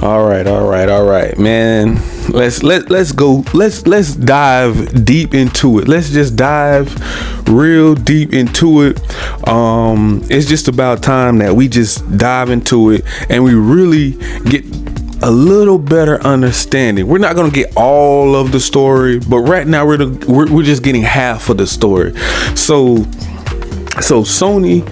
All right, man. Let's go. Let's dive deep into it. Let's just dive real deep into it. It's just about time that we just dive into it and we really get a little better understanding. We're not gonna get all of the story, but right now we're just getting half of the story. So Sony,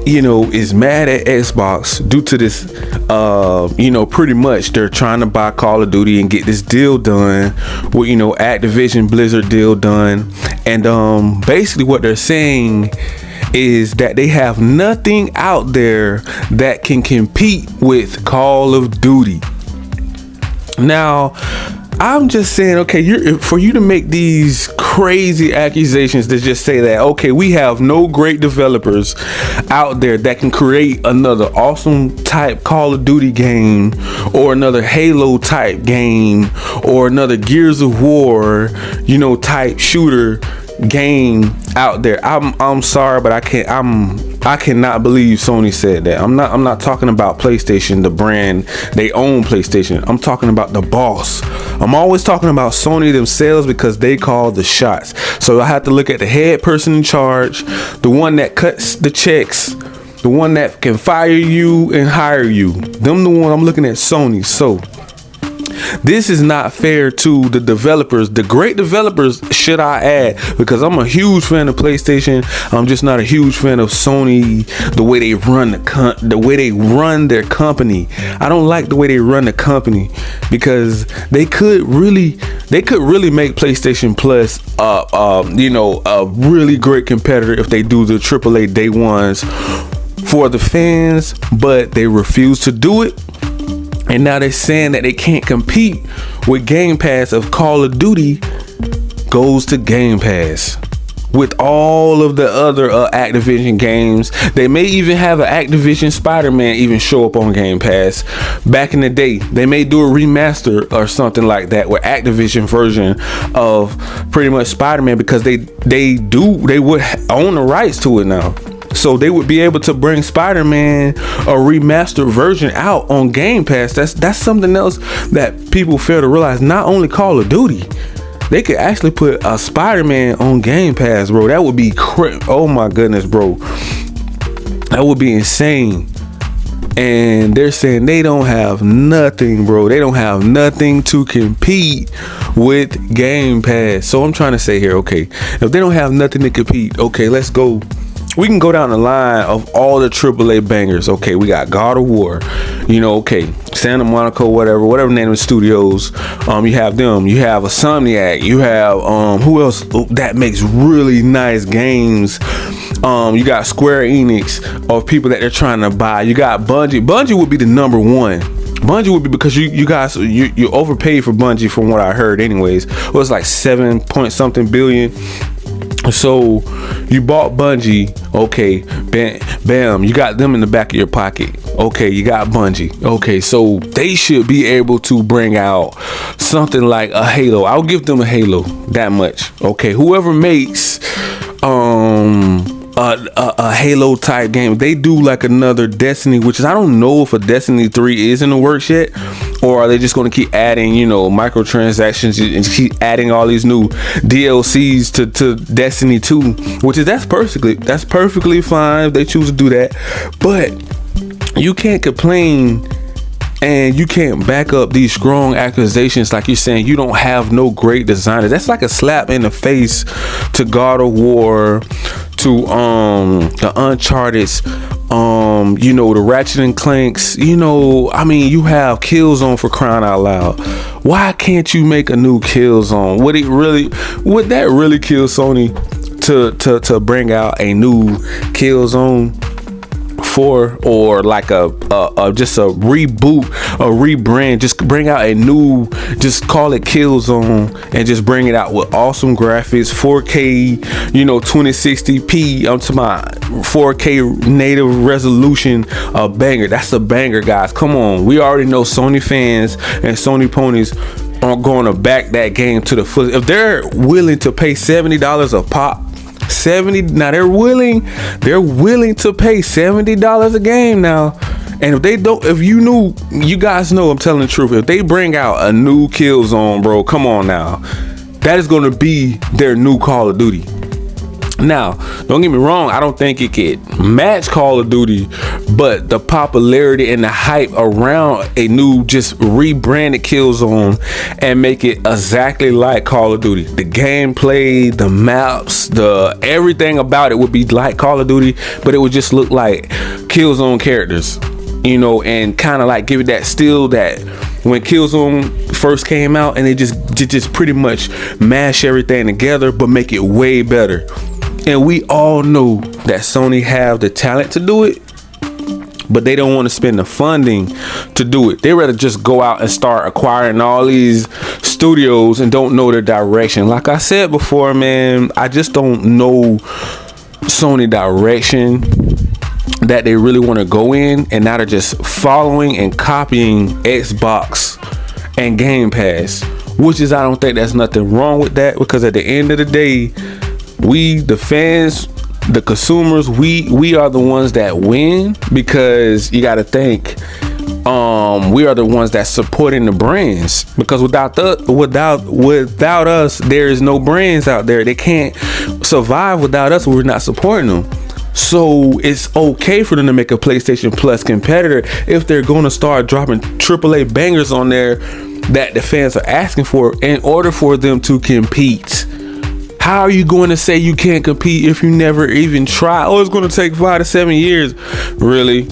is mad at Xbox due to this. Pretty much they're trying to buy Call of Duty and get this deal done with, Activision Blizzard deal done. And basically what they're saying is that they have nothing out there that can compete with Call of Duty. Now, I'm just saying, okay, for you to make these crazy accusations to just say that, okay, we have no great developers out there that can create another awesome type Call of Duty game or another Halo type game or another Gears of War, type shooter game out there. I'm sorry, but I cannot believe Sony said that. I'm not talking about PlayStation, the brand. They own PlayStation. I'm talking about the boss. I'm always talking about Sony themselves because they call the shots. So I have to look at the head person in charge, the one that cuts the checks, the one that can fire you and hire you. Them the one I'm looking at, Sony. So this is not fair to the developers, the great developers, should I add, because I'm a huge fan of PlayStation. I'm just not a huge fan of Sony, the way they run the way they run their company. I don't like the way they run the company because they could really make PlayStation Plus a really great competitor if they do the AAA day ones for the fans, but they refuse to do it. And now they're saying that they can't compete with Game Pass of Call of Duty goes to Game Pass with all of the other Activision games. They may even have an Activision Spider-Man even show up on Game Pass. Back in the day, they may do a remaster or something like that with Activision version of pretty much Spider-Man because they would own the rights to it now. So they would be able to bring Spider-Man a remastered version out on Game Pass. That's something else that people fail to realize. Not only Call of Duty, they could actually put a Spider-Man on Game Pass, bro. That would be oh my goodness, bro. That would be insane. And they're saying they don't have nothing, bro. They don't have nothing to compete with Game Pass. So I'm trying to say here, okay, if they don't have nothing to compete, okay, let's go. We can go down the line of all the AAA bangers. Okay, we got God of War, Santa Monica, whatever name of studios. You have them. You have Insomniac. You have who else that makes really nice games? You got Square Enix, of people that they're trying to buy. You got Bungie. Bungie would be the number one. Bungie would be, because you guys you overpaid for Bungie from what I heard. Anyways, it was like 7 point something billion. So you bought Bungie, okay, bam, you got them in the back of your pocket. Okay, you got Bungie. Okay, so they should be able to bring out something like a Halo. I'll give them a Halo, that much. Okay, whoever makes a Halo type game, they do like another Destiny, which is, I don't know if a Destiny 3 is in the works yet, or are they just going to keep adding microtransactions and keep adding all these new DLCs to Destiny 2, which is that's perfectly fine if they choose to do that. But you can't complain and you can't back up these strong accusations like you're saying you don't have no great designers. That's like a slap in the face to God of War, to the Uncharted's, the Ratchet and Clanks. You have Killzone, for crying out loud. Why can't you make a new Killzone? Would that really kill Sony to bring out a new Killzone 4, or like just a reboot, a rebrand? Just bring out a new, just call it Killzone and just bring it out with awesome graphics, 4K, 2060p. I'm to my 4K native resolution. A banger. That's a banger, guys. Come on, we already know Sony fans and Sony ponies aren't going to back that game to the full. If they're willing to pay $70 a pop, now they're willing to pay $70 a game now, And if they don't, if you guys know I'm telling the truth. If they bring out a new Killzone, bro, come on now. That is going to be their new Call of Duty. Now, don't get me wrong, I don't think it could match Call of Duty, but the popularity and the hype around a new, just rebranded Killzone and make it exactly like Call of Duty. The gameplay, the maps, the everything about it would be like Call of Duty, but it would just look like Killzone characters, you know, and kind of like give it that still that when Killzone first came out, and they just pretty much mash everything together, but make it way better. And we all know that Sony have the talent to do it, but they don't want to spend the funding to do it. They rather just go out and start acquiring all these studios and don't know their direction. Like I said before, man, I just don't know Sony direction that they really want to go in, and now they're just following and copying Xbox and Game Pass, which is, I don't think there's nothing wrong with that, because at the end of the day, we, the fans, the consumers, we are the ones that win, because you got to think, we are the ones that supporting the brands, because without us, there is no brands out there. They can't survive without us. We're not supporting them. So it's okay for them to make a PlayStation Plus competitor if they're going to start dropping AAA bangers on there that the fans are asking for in order for them to compete. How are you going to say you can't compete if you never even try? Oh, it's going to take 5 to 7 years. Really?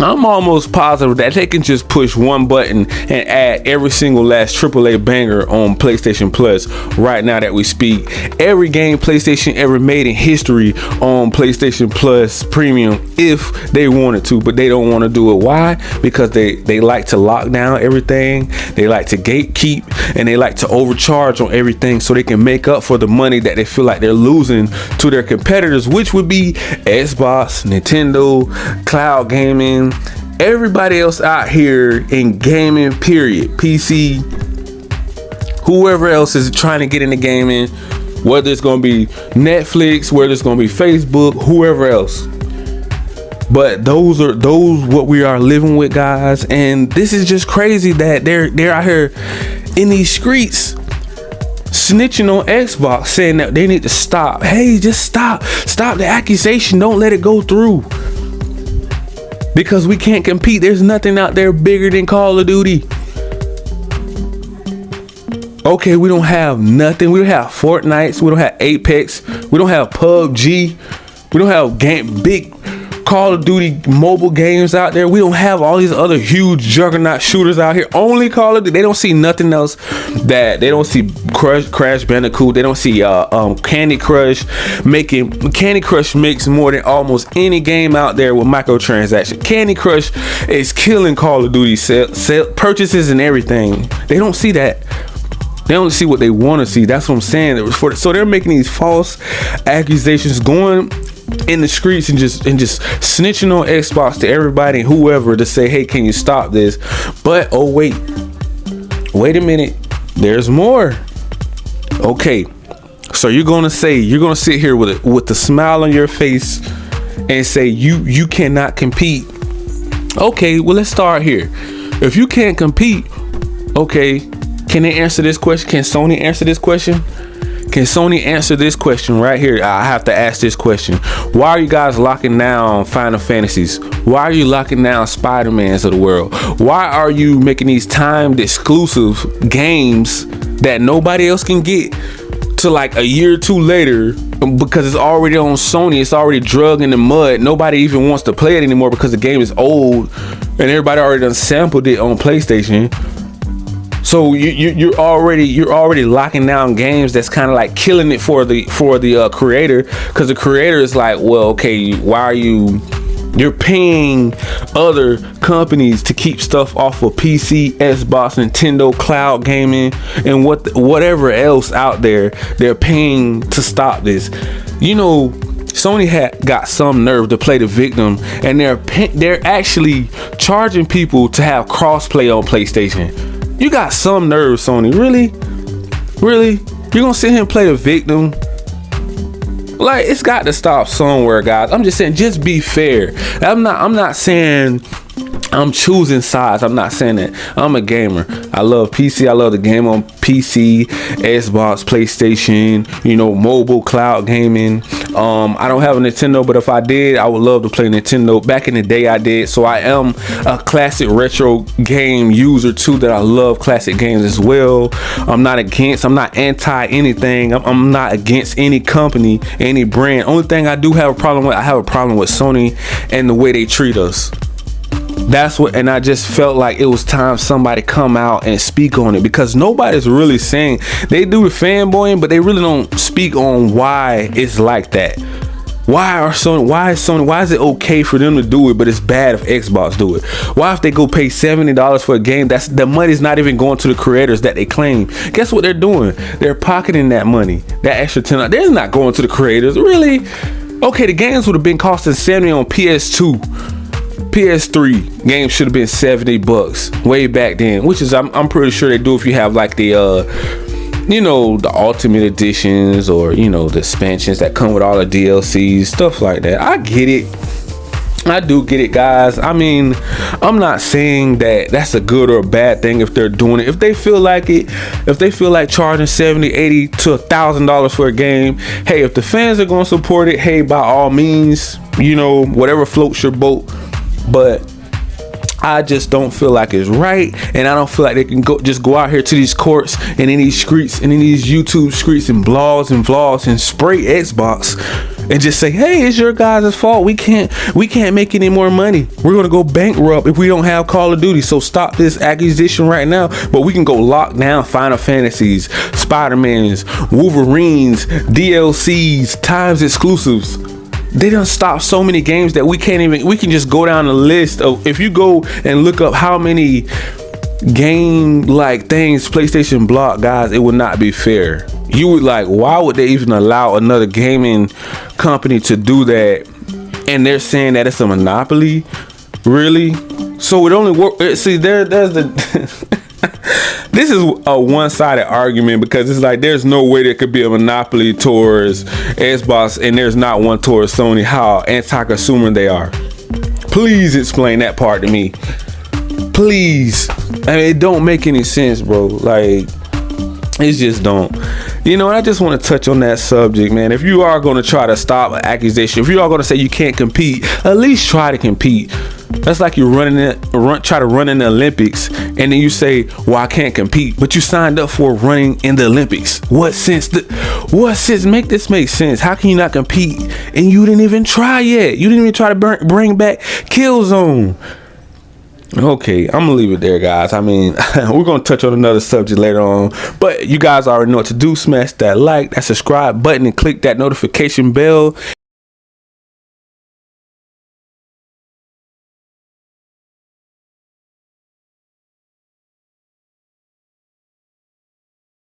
I'm almost positive that they can just push one button and add every single last AAA banger on PlayStation Plus right now that we speak. Every game PlayStation ever made in history on PlayStation Plus Premium, if they wanted to, but they don't want to do it. Why? Because they like to lock down everything. They like to gatekeep, and they like to overcharge on everything so they can make up for the money that they feel like they're losing to their competitors, which would be Xbox, Nintendo, cloud gaming, everybody else out here in gaming, period. PC, whoever else is trying to get into gaming, whether it's going to be Netflix, whether it's going to be Facebook, whoever else. But those what we are living with, guys. And this is just crazy that they're out here in these streets snitching on Xbox, saying that they need to stop. Hey, just stop the accusation. Don't let it go through. Because we can't compete. There's nothing out there bigger than Call of Duty. Okay, we don't have nothing. We don't have Fortnite. We don't have Apex. We don't have PUBG. We don't have big Call of Duty mobile games out there. We don't have all these other huge juggernaut shooters out here. Only Call of Duty. They don't see nothing else. That they don't see Crash Bandicoot. They don't see Candy Crush. Candy Crush makes more than almost any game out there with microtransactions. Candy Crush is killing Call of Duty sale purchases and everything. They don't see that. They don't see what they want to see. That's what I'm saying. So they're making these false accusations, going in the streets and just snitching on Xbox to everybody and whoever to say, hey, can you stop this? But oh wait a minute, there's more. Okay, so you're gonna sit here with the smile on your face and say you cannot compete. Okay, well, let's start here. If you can't compete, okay, can they answer this question? Can Sony answer this question? Can Sony answer this question right here? I have to ask this question. Why are you guys locking down Final Fantasies? Why are you locking down Spider-Mans of the world? Why are you making these timed exclusive games that nobody else can get to like a year or two later? Because it's already on Sony. It's already drug in the mud. Nobody even wants to play it anymore because the game is old and everybody already done sampled it on PlayStation. So you're already locking down games that's kind of like killing it for the creator, because the creator is like, well, okay, why are you're paying other companies to keep stuff off of PC, Xbox, Nintendo, cloud gaming, and whatever else out there, they're paying to stop this. You know, Sony got some nerve to play the victim, and they're actually charging people to have crossplay on PlayStation. You got some nerve, Sony. Really? You're gonna sit here and play the victim? Like, it's got to stop somewhere, guys. I'm just saying, just be fair. I'm not saying I'm choosing sides. I'm not saying that. I'm a gamer. I love PC. I love the game on PC, Xbox, PlayStation, you know, mobile, cloud gaming. I don't have a Nintendo, but if I did, I would love to play Nintendo. Back in the day, I did. So I am a classic retro game user too, that I love classic games as well. I'm not anti anything. I'm not against any company, any brand. Only thing I do have a problem with, I have a problem with Sony and the way they treat us. And I just felt like it was time somebody come out and speak on it, because nobody's really saying. They do the fanboying, but they really don't speak on why it's like that. Why is it okay for them to do it, but it's bad if Xbox do it? Why if they go pay $70 for a game, that's the money's not even going to the creators that they claim? Guess what they're doing? They're pocketing that money, that extra $10. They're not going to the creators, really. Okay, the games would have been costing $70 on PS2. PS3 games should have been $70 way back then, which is I'm pretty sure they do if you have like the you know, the ultimate editions, or you know, the expansions that come with all the DLCs, stuff like that. I get it. I do get it, guys. I mean, I'm not saying that that's a good or a bad thing if they're doing it. If they feel like it, if they feel like charging $70, $80 to $1,000 for a game, hey, if the fans are going to support it, hey, by all means, you know, whatever floats your boat. But I just don't feel like it's right, and I don't feel like they can go out here to these courts and in these streets and in these YouTube streets and blogs and vlogs and spray Xbox and just say, hey, it's your guys' fault. We can't make any more money. We're gonna go bankrupt if we don't have Call of Duty. So stop this acquisition right now. But we can go lock down Final Fantasies, Spider-Mans, Wolverines, DLCs, times exclusives. They done stopped so many games that we can just go down the list of, if you go and look up how many game like things PlayStation blocked, guys, it would not be fair. You would like, why would they even allow another gaming company to do that? And they're saying that it's a monopoly, really? So it only work. See, there's the this is a one-sided argument, because it's like there's no way there could be a monopoly towards Xbox and there's not one towards Sony. How anti-consumer they are. Please explain that part to me. Please. I mean, it don't make any sense, bro. Like, it just don't. You know, I just want to touch on that subject, man. If you are going to try to stop an accusation, if you are going to say you can't compete, at least try to compete. That's like you're try to run in the Olympics, and then you say, well, I can't compete, but you signed up for running in the Olympics. What sense? Make this make sense? How can you not compete and you didn't even try yet? You didn't even try to bring back Killzone. Okay, I'm gonna leave it there, guys. I mean, we're gonna touch on another subject later on, but you guys already know what to do. Smash that like, that subscribe button, and click that notification bell.